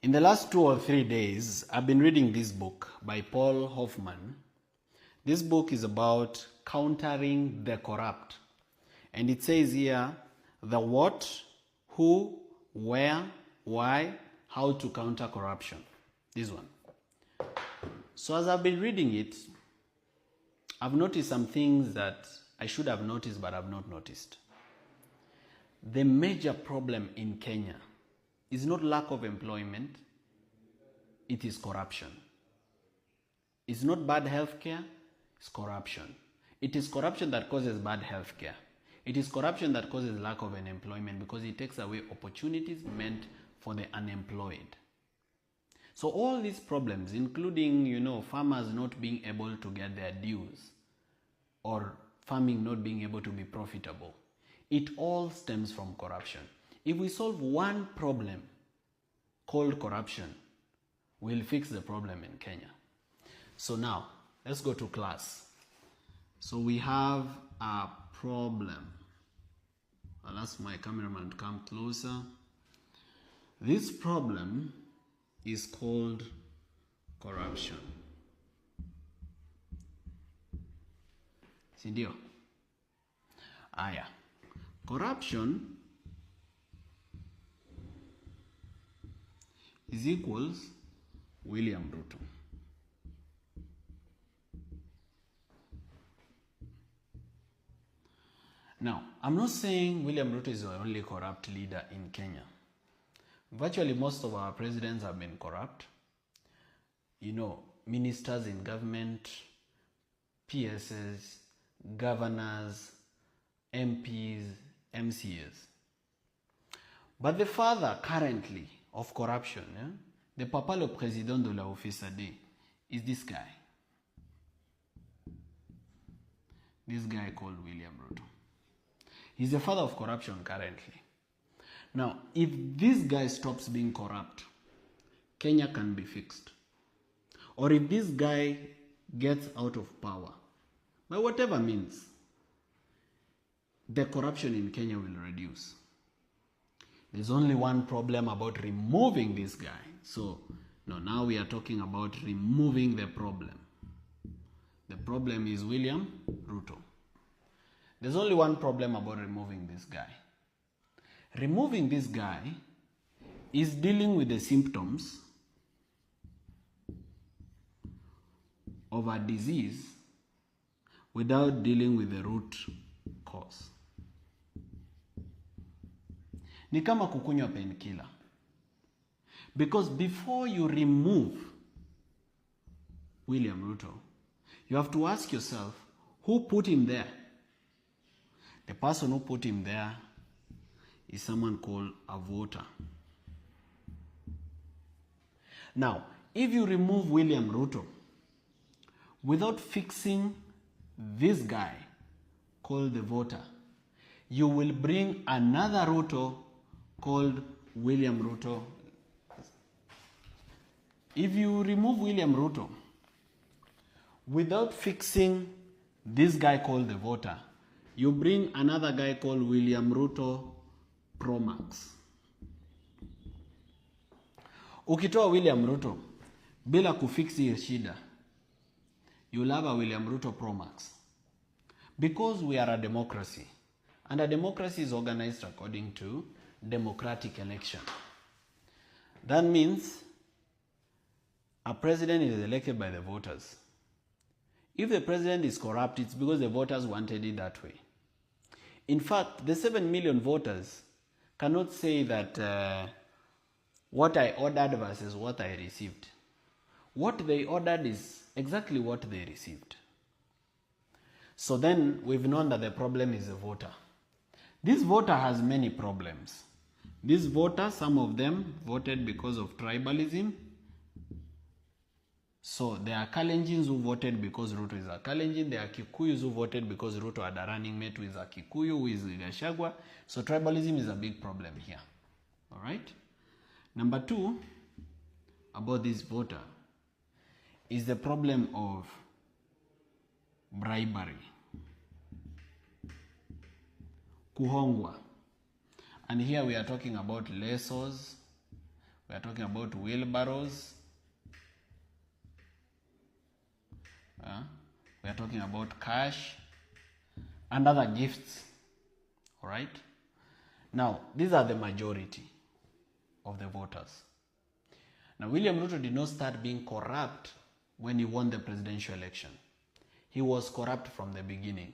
In the last 2 or 3 days, I've been reading this book by Paul Hoffman. This book is about countering the corrupt. And it says here the what, who, where, why, how to counter corruption. This one. So as I've been reading it, I've noticed some things that I should have noticed but I've not noticed. The major problem in Kenya is not lack of employment, it is corruption. It's not bad healthcare, it's corruption. It is corruption that causes bad healthcare. It is corruption that causes lack of employment because it takes away opportunities meant for the unemployed. So all these problems, including, farmers not being able to get their dues or farming not being able to be profitable, it all stems from corruption. If we solve one problem called corruption, we'll fix the problem in Kenya. So now, let's go to class. So we have a problem. I'll ask my cameraman to come closer. This problem is called corruption. Sindio? Aya. Corruption is equals William Ruto. Now, I'm not saying William Ruto is the only corrupt leader in Kenya. Virtually most of our presidents have been corrupt. Ministers in government, PSs, governors, MPs, MCAs. But the father currently of corruption, the papa le président de la OFISAD, is this guy. This guy called William Ruto. He's the father of corruption currently. Now, if this guy stops being corrupt, Kenya can be fixed. Or if this guy gets out of power, by whatever means, the corruption in Kenya will reduce. There's only one problem about removing this guy. So, now we are talking about removing the problem. The problem is William Ruto. There's only one problem about removing this guy. Removing this guy is dealing with the symptoms of a disease without dealing with the root cause. Ni kama kukunywa painkiller. Because before you remove William Ruto, you have to ask yourself, who put him there? The person who put him there is someone called a voter. Now, if you remove William Ruto without fixing this guy called the voter, you will bring another Ruto called William Ruto. If you remove William Ruto without fixing this guy called the voter, you bring another guy called William Ruto Pro Max. Ukitoa William Ruto bila kufixi shida, you'll have a William Ruto Pro Max. Because we are a democracy, and a democracy is organized according to democratic election. That means a president is elected by the voters. If the president is corrupt, it's because the voters wanted it that way. In fact, the 7 million voters cannot say that what I ordered versus what I received. What they ordered is exactly what they received. So then we've known that the problem is the voter. This voter has many problems. This voter, some of them voted because of tribalism. So there are Kalenjins who voted because Ruto is a Kalenjin. There are Kikuyus who voted because Ruto had a running mate who is a Kikuyu, who is Gachagua. So tribalism is a big problem here. All right? Number 2, about this voter, is the problem of bribery. Kuhongwa. And here we are talking about lessors, We are talking about wheelbarrows. We are talking about cash and other gifts. All right. Now, these are the majority of the voters. Now, William Ruto did not start being corrupt when he won the presidential election. He was corrupt from the beginning.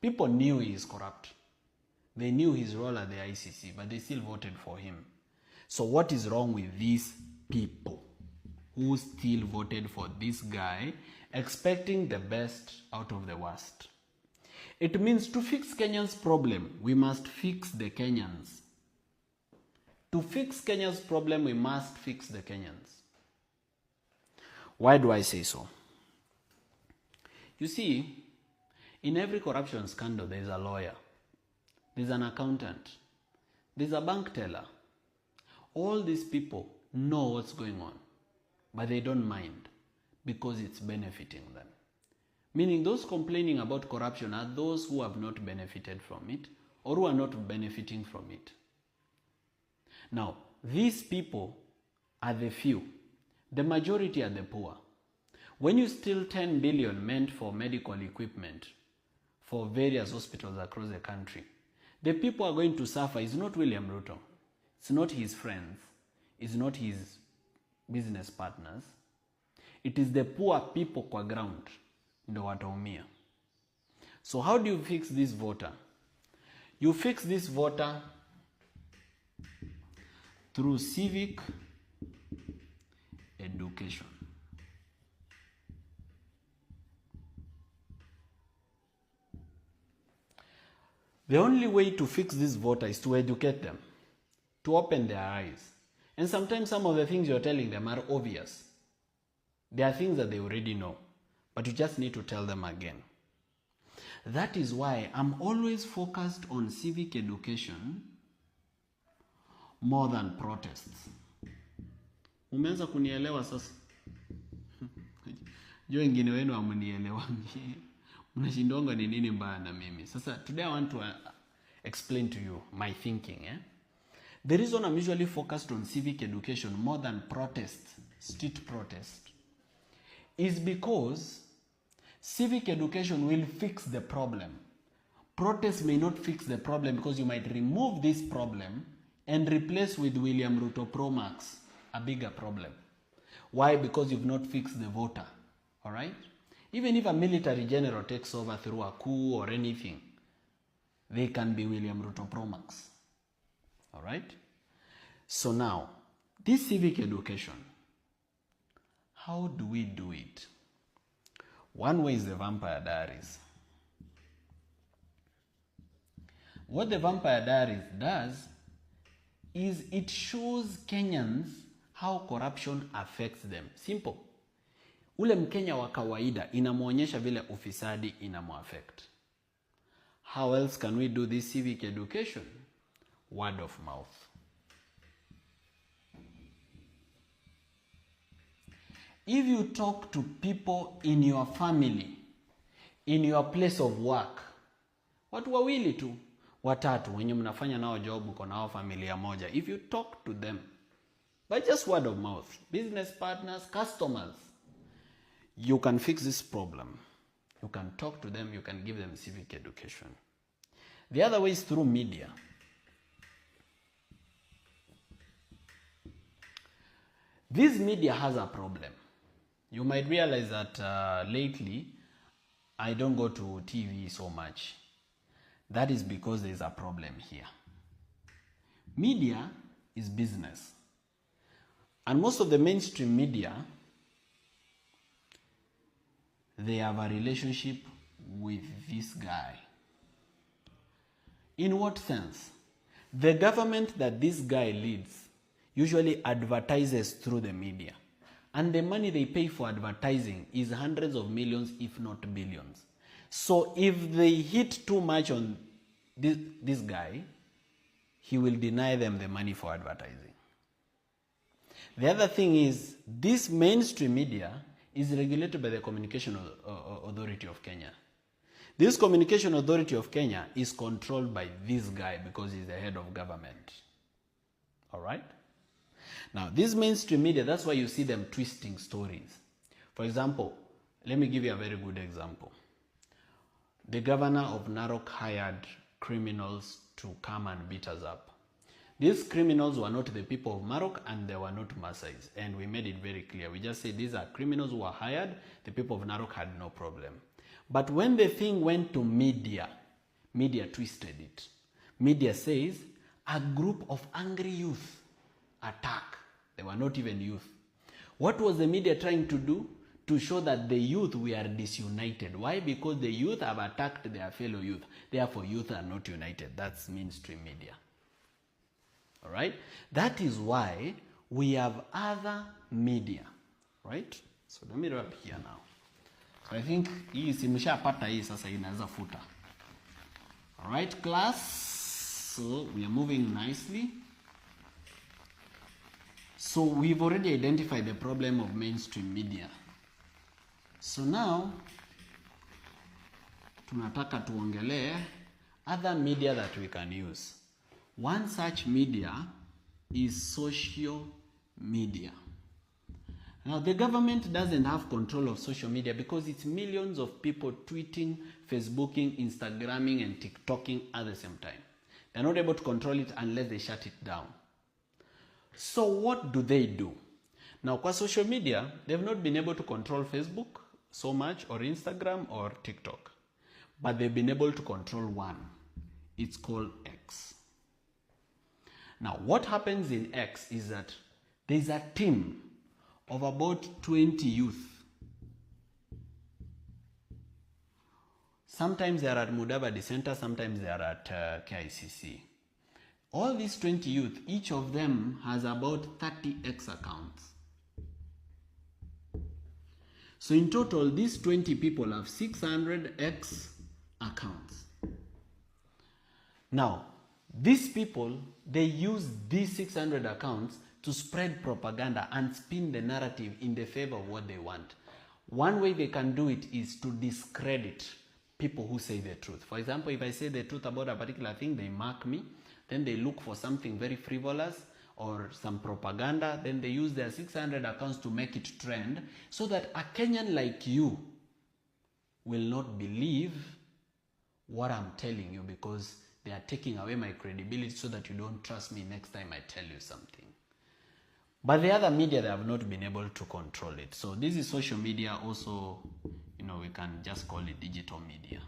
People knew he is corrupt. They knew his role at the ICC, but they still voted for him. So what is wrong with these people who still voted for this guy, expecting the best out of the worst? It means to fix Kenya's problem, we must fix the Kenyans. To fix Kenya's problem, we must fix the Kenyans. Why do I say so? You see, in every corruption scandal, there is a lawyer, there's an accountant, there's a bank teller. All these people know what's going on, but they don't mind because it's benefiting them. Meaning those complaining about corruption are those who have not benefited from it or who are not benefiting from it. Now, these people are the few. The majority are the poor. When you steal 10 billion meant for medical equipment for various hospitals across the country, the people are going to suffer is not William Ruto. It's not his friends. It's not his business partners. It is the poor people kwa ground ndo wataumia. So how do you fix this voter? You fix this voter through civic education. The only way to fix this voter is to educate them, to open their eyes. And sometimes some of the things you're telling them are obvious. There are things that they already know, but you just need to tell them again. That is why I'm always focused on civic education more than protests. Umeanza kunielewa sasa? Jo wengine wenu hamunielewangi. Mnashindonga ni nini mbaya na mimi. Sasa today I want to explain to you my thinking. The reason I'm usually focused on civic education more than protest, street protest, is because civic education will fix the problem. Protest may not fix the problem because you might remove this problem and replace with William Ruto Pro Max, a bigger problem. Why? Because you've not fixed the voter. All right? Even if a military general takes over through a coup or anything, they can be William Ruto Pro Max. All right? So now, this civic education, how do we do it? One way is the Vampire Diaries. What the Vampire Diaries does is it shows Kenyans how corruption affects them. Simple. Ule Mkenya wa kawaida inamuonyesha vile ufisadi inamuaffect. How else can we do this civic education? Word of mouth. If you talk to people in your family, in your place of work, watu wawili tu, watatu, wenye mnafanya nao job uko nao familia moja, if you talk to them, by just word of mouth, business partners, customers, you can fix this problem. You can talk to them, you can give them civic education. The other way is through media. This media has a problem. You might realize that lately, I don't go to TV so much. That is because there is a problem here. Media is business. And most of the mainstream media, they have a relationship with this guy. In what sense? The government that this guy leads usually advertises through the media. And the money they pay for advertising is hundreds of millions, if not billions. So if they hit too much on this guy, he will deny them the money for advertising. The other thing is, this mainstream media is regulated by the Communication Authority of Kenya. This Communication Authority of Kenya is controlled by this guy because he's the head of government. All right? Now, these mainstream media, that's why you see them twisting stories. For example, let me give you a very good example. The governor of Narok hired criminals to come and beat us up. These criminals were not the people of Narok and they were not Maasais. And we made it very clear. We just said these are criminals who were hired. The people of Narok had no problem. But when the thing went to media twisted it. Media says a group of angry youth attack. They were not even youth. What was the media trying to do? To show that the youth were disunited. Why? Because the youth have attacked their fellow youth. Therefore, youth are not united. That's mainstream media. All right? That is why we have other media. Right? So let me wrap here now. So I think hii simshapata hii sasa inaweza futa. All right, class. So we are moving nicely. So we've already identified the problem of mainstream media. So now, tunataka tuongelee other media that we can use. One such media is social media. Now, the government doesn't have control of social media because it's millions of people tweeting, Facebooking, Instagramming, and TikToking at the same time. They're not able to control it unless they shut it down. So what do? Now, kwa social media, they've not been able to control Facebook so much, or Instagram, or TikTok. But they've been able to control one. It's called X. Now, what happens in X is that there's a team of about 20 youth. Sometimes they are at Mudavadi Center, sometimes they are at KICC. All these 20 youth, each of them has about 30 X accounts. So in total, these 20 people have 600 X accounts. Now, these people, they use these 600 accounts to spread propaganda and spin the narrative in the favor of what they want. One way they can do it is to discredit people who say the truth. For example, if I say the truth about a particular thing, they mark me. Then they look for something very frivolous or some propaganda. Then they use their 600 accounts to make it trend so that a Kenyan like you will not believe what I'm telling you because they are taking away my credibility so that you don't trust me next time I tell you something. But the other media, they have not been able to control it. So this is social media also, we can just call it digital media.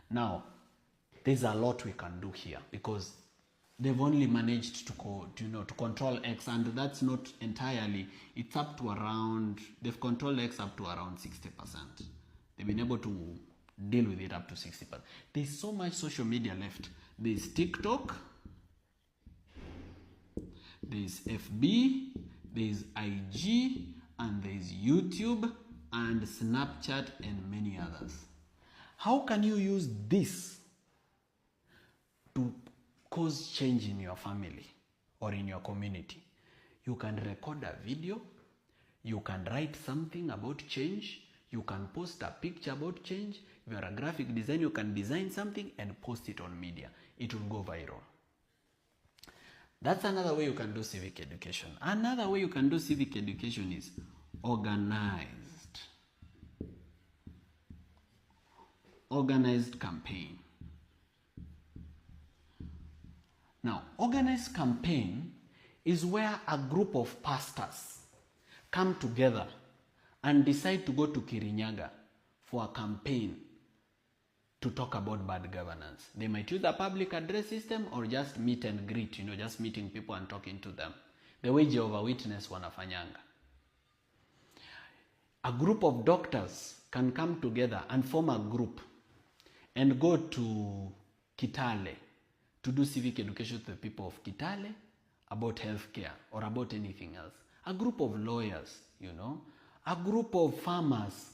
Now, there's a lot we can do here because they've only managed to control X, and that's not entirely. It's up to around, they've controlled X up to around 60%. They've been able to deal with it up to 60%. There's so much social media left. There's TikTok, there's FB, there's IG, and there's YouTube, and Snapchat, and many others. How can you use this to cause change in your family or in your community? You can record a video, you can write something about change, you can post a picture about change. If you're a graphic designer, you can design something and post it on media. It will go viral. That's another way you can do civic education. Another way you can do civic education is organized campaign. Now, organized campaign is where a group of pastors come together and decide to go to Kirinyaga for a campaign to talk about bad governance. They might use a public address system or just meet and greet, just meeting people and talking to them. The way Jehovah Witness wanafanyanga. A group of doctors can come together and form a group and go to Kitale to do civic education to the people of Kitale about healthcare or about anything else. A group of lawyers, a group of farmers,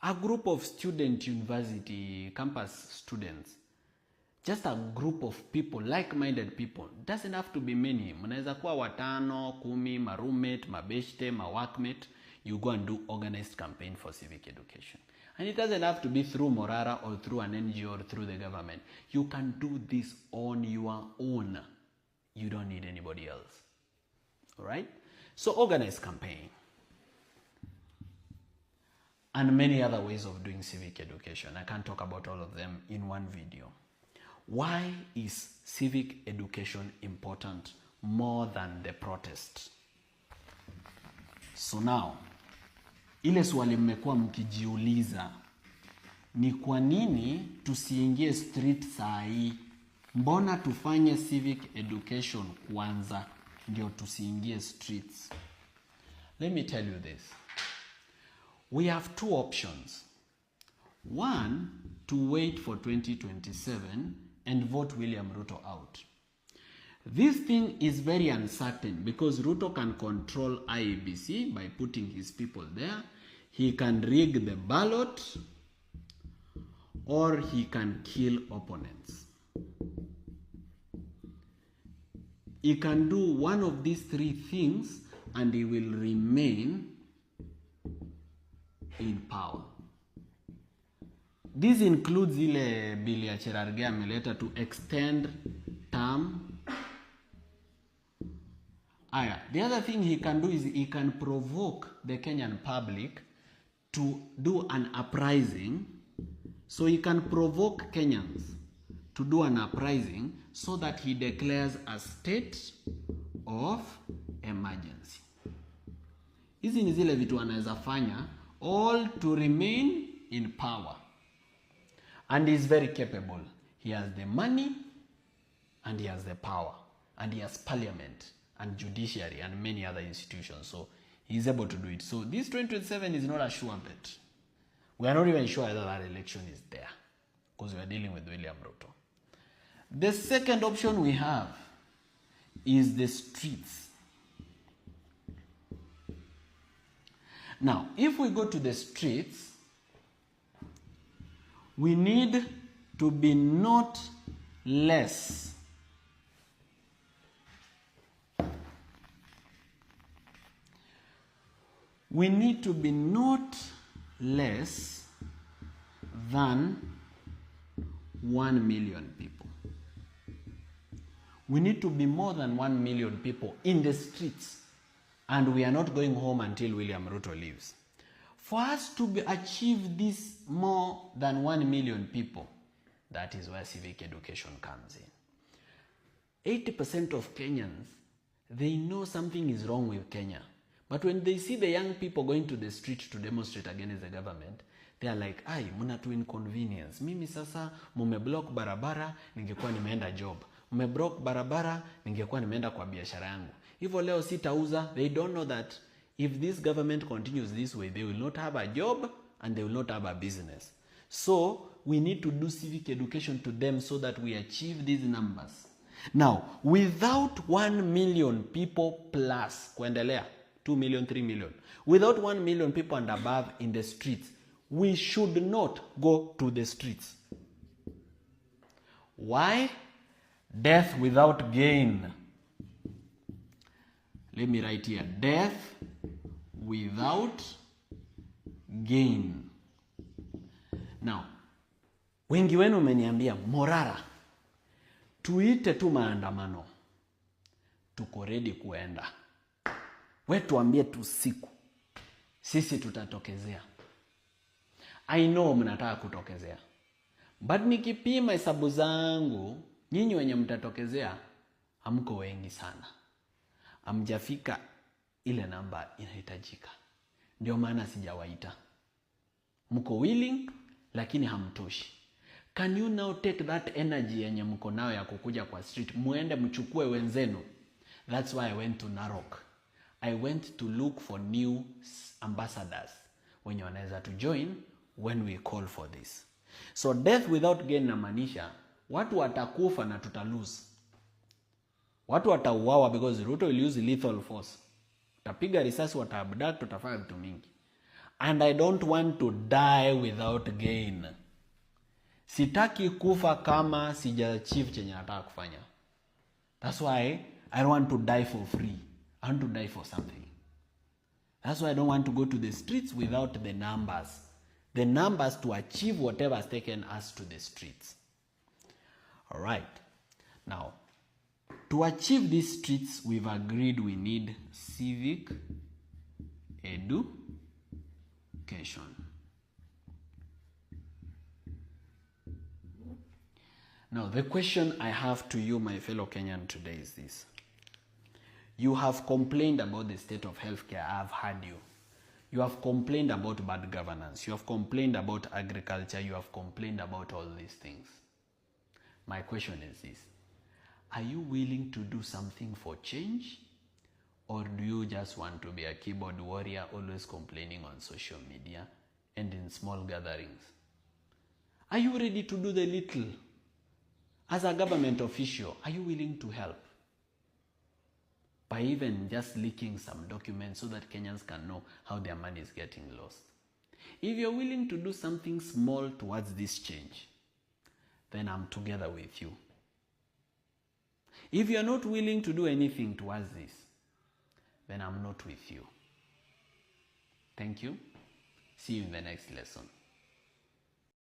a group of university campus students, just a group of people, like-minded people. Doesn't have to be many. Mnaweza kuwa watano, 10, ma roommate, ma beshte, ma workmate. You go and do organized campaign for civic education. And it doesn't have to be through Morara or through an NGO or through the government. You can do this on your own. You don't need anybody else. All right? So organize campaign. And many other ways of doing civic education. I can't talk about all of them in one video. Why is civic education important more than the protest? So now, ile swali mmekuwa mkijiuliza ni kwa nini tusiingie street saa hii? Mbona tufanye civic education kwanza ndio tusiingie streets? Let me tell you this. We have two options. One, to wait for 2027 and vote William Ruto out. This thing is very uncertain because Ruto can control IEBC by putting his people there. He can rig the ballot or he can kill opponents. He can do one of these three things and he will remain in power. This includes ile bill ya Cherargei ameleta to extend term. The other thing he can do is he can provoke the Kenyan public to do an uprising. So he can provoke Kenyans to do an uprising so that he declares a state of emergency. Hizi ni zile vitu anaweza fanya all to remain in power. And he's very capable. He has the money and he has the power and he has parliament and judiciary and many other institutions. So he's able to do it. So this 2027 is not a sure bet. We are not even sure whether that election is there because we are dealing with William Ruto. The second option we have is the streets. Now, if we go to the streets, we need to be not less than 1 million people. We need to be more than 1 million people in the streets, and we are not going home until William Ruto leaves. For us to achieve this more than 1 million people, that is where civic education comes in. 80% of Kenyans, they know something is wrong with Kenya. But when they see the young people going to the street to demonstrate against the government, they are like, ai, muna tu inconvenience. Mimi sasa mumeblock barabara, ningekuwa nimeenda job. Mumeblock barabara, ningekuwa nimeenda kwa biashara yangu. Hivyo leo sitauza. They don't know that if this government continues this way, they will not have a job and they will not have a business. So we need to do civic education to them so that we achieve these numbers. Now, without 1 million people plus, kuendelea, 2 million, 3 million, without 1 million people and above in the streets, we should not go to the streets. Why? Death without gain. Let me write here. Death without gain. Now, wengi wenu umeniambia, Morara, tuite tu maandamano. Tuko ready kuenda. We tuambie tu siku. Sisi tutatokezea. I know mnataka kutokezea. But nikipima hesabu zangu, nyinyi wenye mtatokezea, hamko wengi sana. Hamjafika ile namba inahitajika. Ndio maana sijawaita. Mko willing, lakini hamtoshi. Can you now take that energy yenye mko nayo ya kukuja kwa street, muende mchukue wenzenu? That's why I went to Narok. I went to look for new ambassadors wenye wanaweza to join when we call for this. So death without gain namaanisha watu watakufa na tutalose. Watu watauawa because Ruto will use lethal force. Tapiga risasi, wataabduct, tutafanya vitu mingi. And I don't want to die without gain. Sitaki kufa kama sija achieve chenye nataka kufanya. That's why I don't want to die for free. I want to die for something. That's why I don't want to go to the streets without the numbers. The numbers to achieve whatever has taken us to the streets. All right. Now, To achieve these streets, we've agreed we need civic education. Now, the question I have to you, my fellow Kenyan, today is this. You have complained about the state of healthcare. I have heard you. You have complained about bad governance. You have complained about agriculture. You have complained about all these things. My question is this. Are you willing to do something for change? Or do you just want to be a keyboard warrior, always complaining on social media and in small gatherings? Are you ready to do the little? As a government official, are you willing to help? By even just leaking some documents so that Kenyans can know how their money is getting lost. If you're willing to do something small towards this change, then I'm together with you. If you're not willing to do anything towards this, then I'm not with you. Thank you. See you in the next lesson.